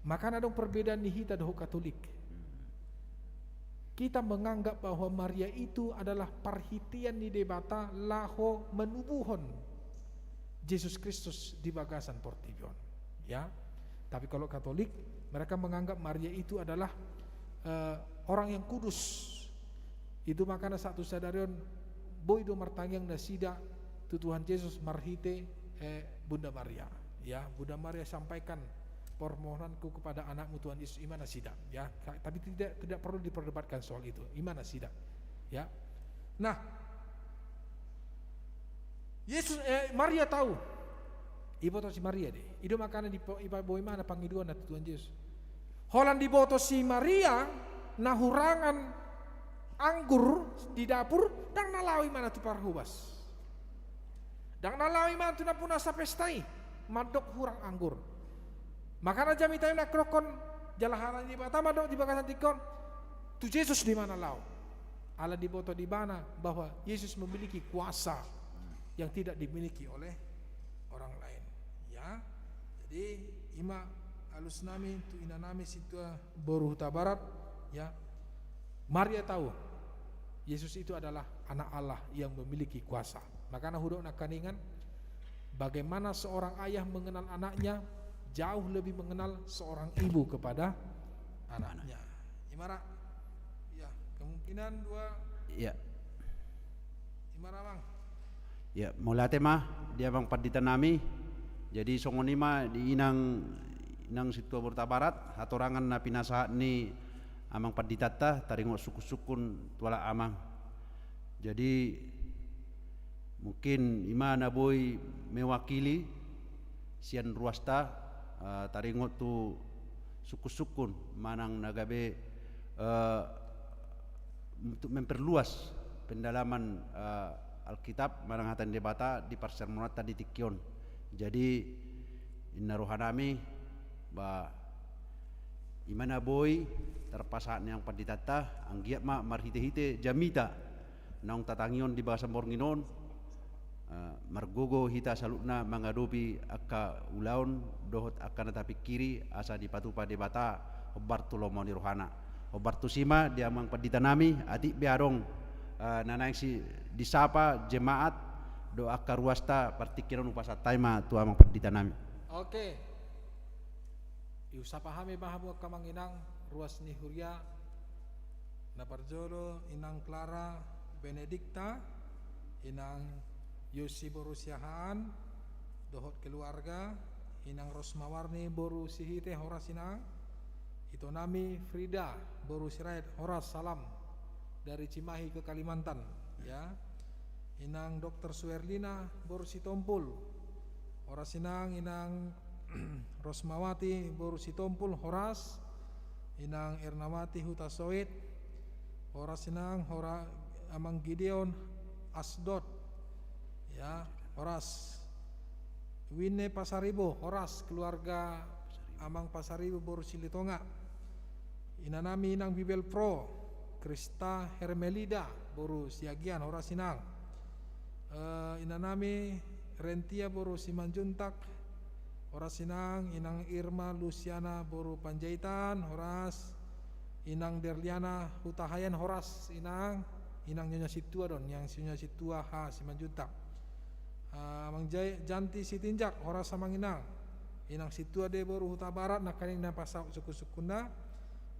Maka ada perbedaan di hita doh Katolik. Kita menganggap bahwa Maria itu adalah parhitian di debata laho menubuhon Yesus Kristus di bagasan portibion, ya. Tapi kalau Katolik, mereka menganggap Maria itu adalah orang yang kudus. Itu makanya satu sadarion boy do martangyang nasida tu Tuhan Yesus marhite Bunda Maria, ya. Bunda Maria sampaikan permohonanku kepada anakmu Tuhan Yesus, imana sida, ya. Tapi tidak perlu diperdebatkan soal itu, imana sida, ya. Nah, Maria tahu iboto si Maria deh, itu makanya di boy mana pangiduan na Tuhan Yesus. Holan di boto si Maria nahurangan anggur di dapur dan nalawi mana tu parhubas. Dan nalawi mana tu napuna sa pestai. madok hurang anggur. Makana jami tayo na krokon jalaharan di bata madok di bakasan tikon. Tu Yesus di mana lau? Allah diboto di mana bahwa Yesus memiliki kuasa yang tidak dimiliki oleh orang lain. Ya, jadi ima alus nami tu ina nami situa boru huta barat. Ya, Maria tahu Yesus itu adalah anak Allah yang memiliki kuasa. Makanya hudok nak kaningan bagaimana seorang ayah mengenal anaknya jauh lebih mengenal seorang ibu kepada anaknya. Imara, ya kemungkinan dua. Ya. Imara bang. Ya, mulate mah dia bang padita nami. Jadi songonima di inang situa Borta Barat hatorangan na pinasahat ni amang paditata taringo suku-sukun tuala amang. Jadi mungkin ima na boy mewakili sian ruasta taringo tu suku-sukun manang nagabe untuk memperluas pendalaman Alkitab manang hatan debata di parsermonat tadi tikion. Jadi inna rohanami ba imana boy terpasaan yang paditata anggiat ma marhite-hite jamita naung tatangion di bahasa Bornginon margogo hita salutna mangadopi akka ulaun dohot akka natapi kiri asa dipatupa debata obartu lomoni rohana obartu sima dia mang paditanami adik biarong nanang si disapa jemaat do akka ruasta partikiran upasa taima tu amang paditanami. Oke. Iusa pahami bahamu kamanginang ruas ni Huria naparjodo inang Clara Benedikta inang Yosi boru siahaan dohot keluarga inang Rosmawarni boru sihite horas inang itu nami Frida boru sirait horas salam dari Cimahi ke Kalimantan ya inang Dr. Suerlina boru sitompul horas inang Rosmawati boru sitompul horas inang Ernawati Hutasoit horas inang amang Gideon Asdod ya horas Winne Pasaribo horas keluarga amang Pasaribo boru Silitonga inanami inang Bibel Pro Krista Hermelida boru Siagian horas inang inanami Rentia boru Simanjuntak horas inang Irma Luciana boru Panjaitan horas inang Derliana Hutahayan horas inang Nyonya Situa don yang Nyonya Situa ha Simanjuntak amang Janti Sitinjak horas samang inang Situa de boru Huta Barat nakaning na pasau suku-sukuna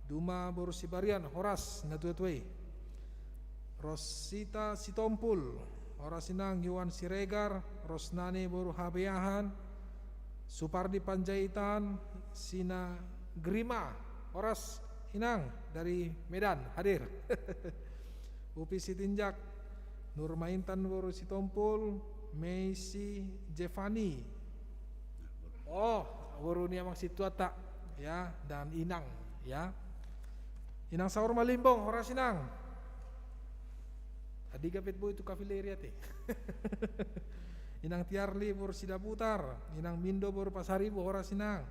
Duma boru Sibarian horas natutuai Rosita Sitompul horas inang Yuan Siregar Rosnani boru Habeahan Supardi Panjaitan Sina Grima horas inang dari Medan hadir Upi Sitinjak Nurmaintan boru Sitompul Meisi Jevani boru ni amang Situata ya dan inang ya inang Saur Malimbong horas inang tadi kapit boy itu kafileria teh inang Tiarli boru Sidaputar inang Mindo boru Pasaribo horas inang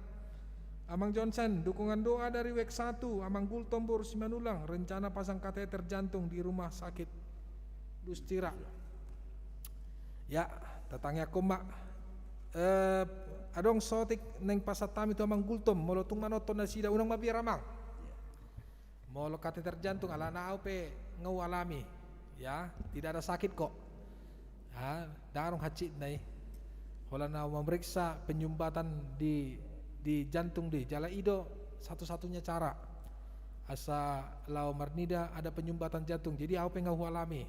amang Johnson dukungan doa dari WEK 1 amang Gultom boru Simanulang rencana pasang kateter jantung di rumah sakit Dustira ya tatangnya komak adong sotik neng pasatami itu amang Gultom molotung manoton na sida unang mabiramang molo kateter jantung ala na pe ngau alami ya tidak ada sakit kok ya darong hacit nai hola na memeriksa penyumbatan di jantung di Jala Ido satu-satunya cara asa lau marnida ada penyumbatan jantung jadi apa ngau alami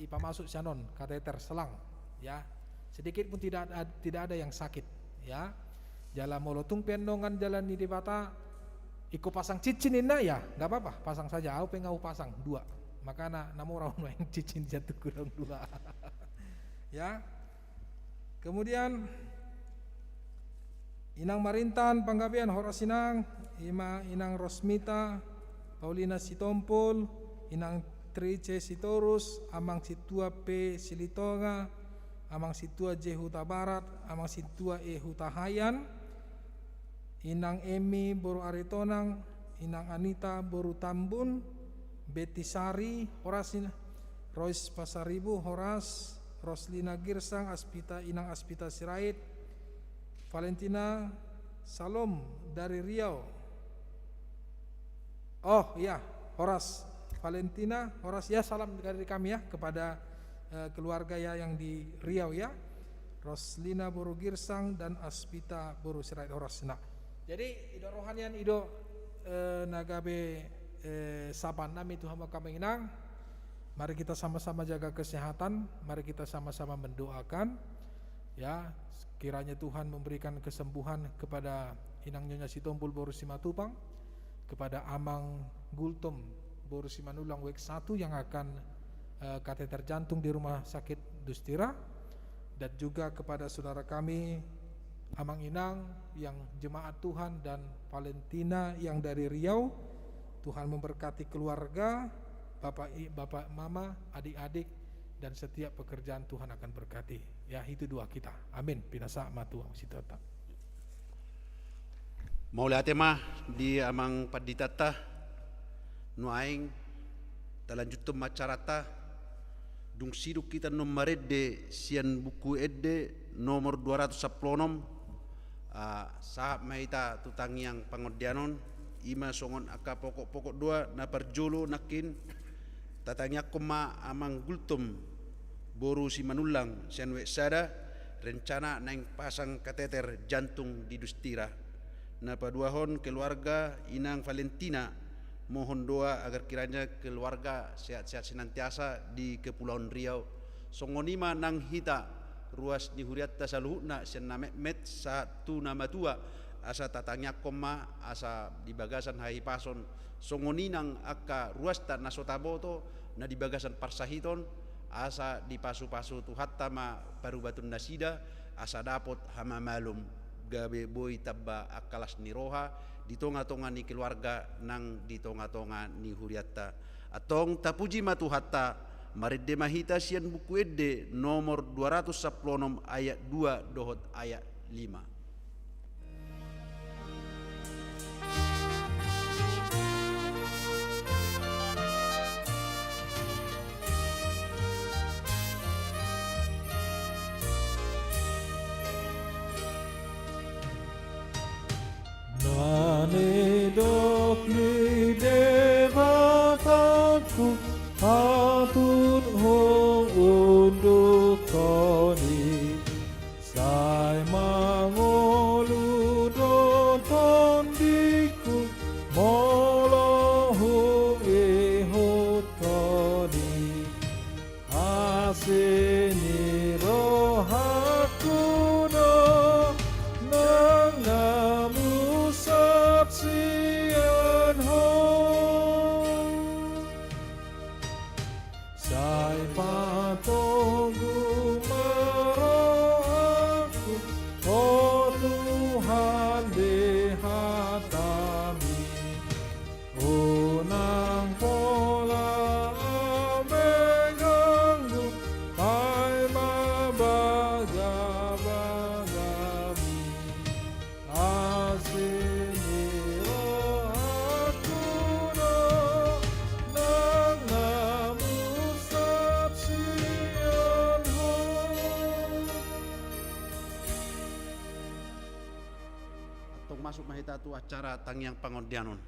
ipa masuk sanon kateter selang ya sedikit pun tidak ada yang sakit ya jala molotung pendongan jalan di bata iko pasang cicin inna ya nggak apa-apa pasang saja apa ngau pasang 2 makana namu orang yang cicin jatuh kurang 2 ya kemudian inang Marintan Panggabean horas inang inang Rosmita Paulina Sitompul inang Trice Sitorus amang Situa P Silitonga amang situa je huta barat, amang situa huta hayan, inang Emi boru Aritonang, inang Anita boru Tambun, Betty Sari Horasina, Royce Pasaribu Horas, Roslina Girsang Aspita, inang Aspita Sirait, Valentina Salom dari Riau. Oh ya, Horas, Valentina Horas ya, salam dari kami ya kepada keluarga ya yang di Riau ya. Roslina boru Girsang dan Aspita boru Sirait Horas. Nah, jadi ido rohanian ido nagabe saban nami Tuhan kami inang. Mari kita sama-sama jaga kesehatan, mari kita sama-sama mendoakan ya, kiranya Tuhan memberikan kesembuhan kepada Inang Nyonya Sitompul boru Simatupang, kepada Amang Gultom boru Simanulang Wek 1 yang akan kateter jantung di rumah sakit Dustira, dan juga kepada saudara kami Amang Inang yang jemaat Tuhan dan Valentina yang dari Riau. Tuhan memberkati keluarga, bapak, mama, adik-adik, dan setiap pekerjaan Tuhan akan berkati. Ya, itu doa kita. Amin. Pinasa ma Tuhan sitota. Mau lihat mah di amang paditata nuaing talanjut tu macarata dung siduk kita nomor de sian buku edde nomor 216 sahab mahita tutang yang pangodianon ima songon aka pokok-pokok dua na parjolo nakin tatanya koma amang gultum boru Simanulang senwe sada rencana naing pasang kateter jantung di Dustira. Na paduahon keluarga Inang Valentina mohon doa agar kiranya keluarga sehat-sehat senantiasa di Kepulauan Riau. Songonima nang hita ruas ni huriatta saluhna sen met satu nama tua asa tatanya koma asa di bagasan hai pason songoninang aka ruasta nasotaboto na di bagasan parsahiton asa di pasu-pasu tuhatta ma parubatun nasida asa dapot hama malum gabe boy tabba akalas ni roha di tonga-tonga ni keluarga nang di tonga-tonga ni huriatta atong tapuji matuhatta maridde mahita sian buku edde nomor 216 ayat 2 dohot ayat 5. Manedok ni dewatanku patut hong unduk koni sai mangolu doton diku molahu ehot koni haseni rohaku no nang namu saksian hong sai patunggu marohaku oh Tuhan di hatami oh nang pola ameganggu pai mabaga-bagami asini rohaku no nang namu saksian hong. Atong masuk mahita tu acara tangyang pangodianon.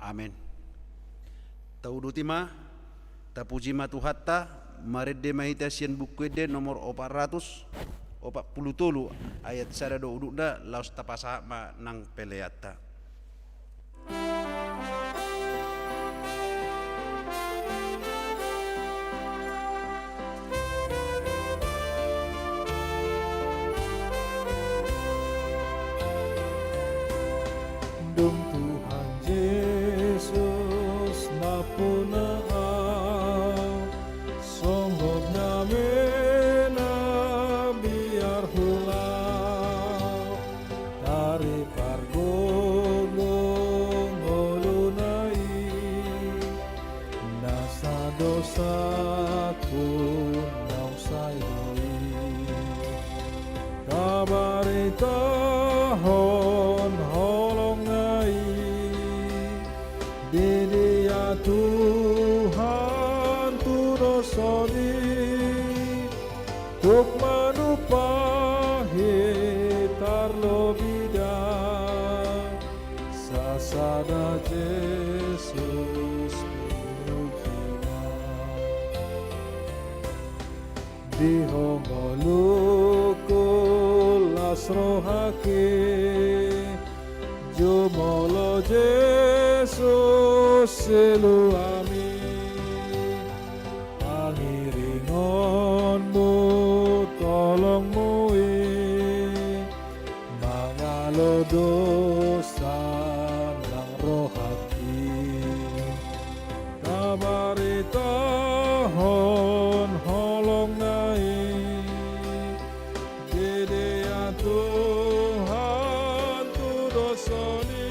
Amin. Taudutima tapuji matuhatta maredde mahita sian bukuede nomor 443 ayat sada do udukda laos tapasa ma nang peleata. Dum Tuhan Yesus napunaaw songgok namin na biar hulaw dari pargolong olunai nasa dosaku nau saydoi kabaritahon holong nai Didia Tuhan turosoni tuk manupahi tarlobida sasada Yesus pinukina dihongolukul asrohake Jumolo Yesus selu amin pangiringonmu tolongmu mangalo dosa nang rohati kabaritahon holong nai Dedea Tuhan tudosoni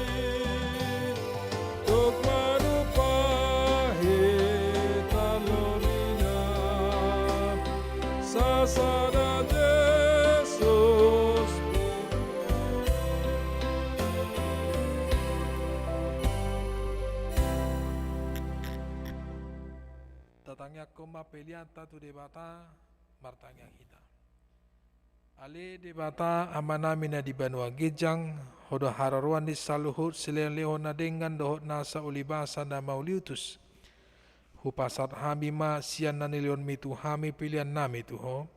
tuk manupahi talonina sasada Yesus Tatangnya koma pelianta tu debata martanya kita. Ale debata amana mina di Banua Gijang hodo hararuan di saluhut silen leho na dengan dohot nasa ulibasa na mauliutus. Hupasat hami ma sian na nilion mitu hami pilihan nami tuho.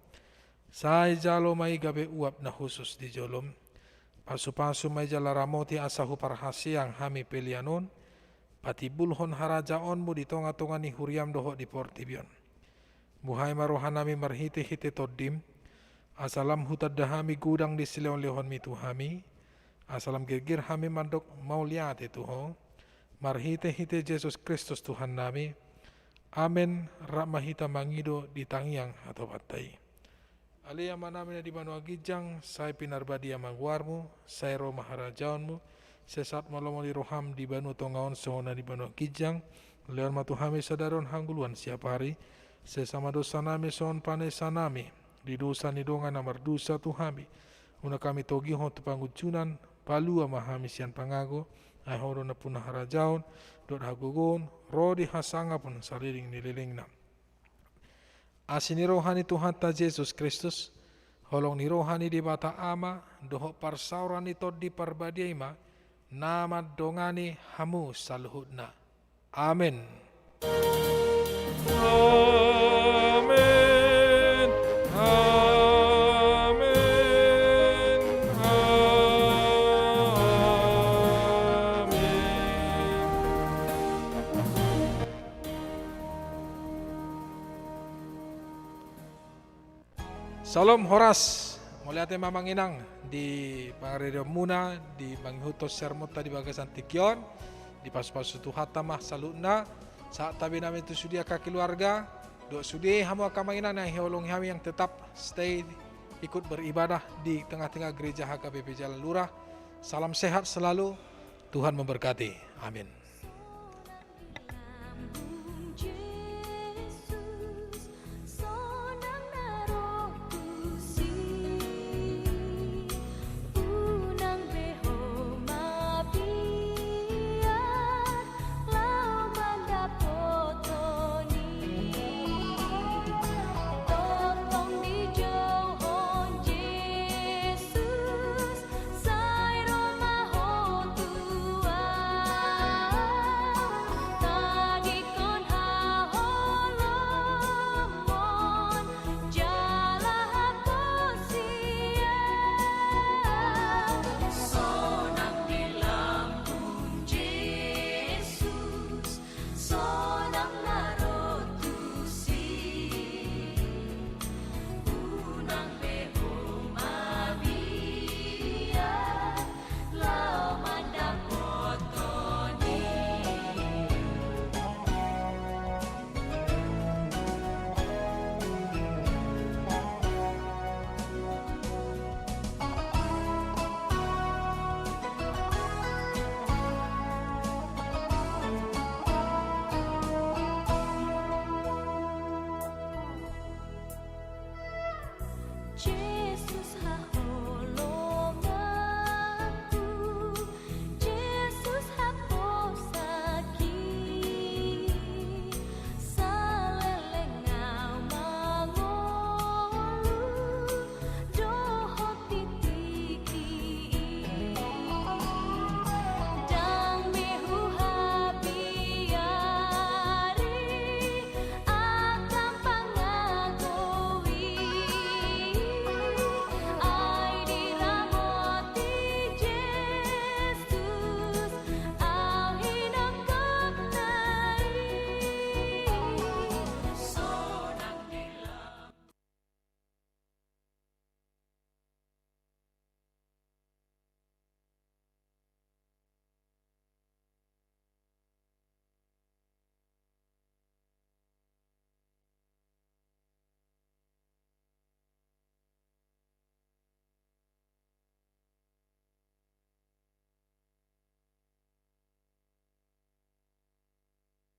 Sai jalo mai gabe uap na khusus di jolom. Pasu-pasu mai jala ramoti asa huparhasiang hami pilihanon. Pati bulhon harajaon mu di tonga-tonga ni huriam dohot di portibion. Muhai marohanami marhite-hite todim. Asalam hutad dahami gudang di sileon lehon mitu hami. Asalam gergir hami mandok mau lihat itu ho. Marhite-hite Yesus Kristus Tuhan nami. Amen. Rahmahita mangido di tangiang atau batai. Alia manamina di Banua Gijang. Saya pinarbadi amangwarmu. Saya roh maharajaonmu. Sesat malomoli roham di Banu Tongaon sehona di Banua Gijang. Leon matu hami sadaron hangguluan siap hari. Sesama dosa nami sohon pane sanami. Di dosa ni dongan namar dosa tu hami una kami togi ho tu pangucunan palu ama hami sian pangago ai horo na punah harajaon dot hagogon rodi hasanga pun sariring nililingna asini rohani Tuhan ta Yesus Kristus holong ni rohani di bata ama doho parsaurani tod di parbadiaima nama dongani hamu saluhutna amin. Amen. Amen. Amen. Salam horas, muliate mamanginang di Pangaredo Muna, di Manghutos Sermota di Bagasan Tikyon, di pas-pas tu hatamah salutna, saat tabi namin tu sudia ka keluarga, dok sudi hamu akamanginan yang heolong kami yang tetap stay ikut beribadah di tengah-tengah gereja HKBP Jalan Lurah. Salam sehat selalu, Tuhan memberkati. Amin.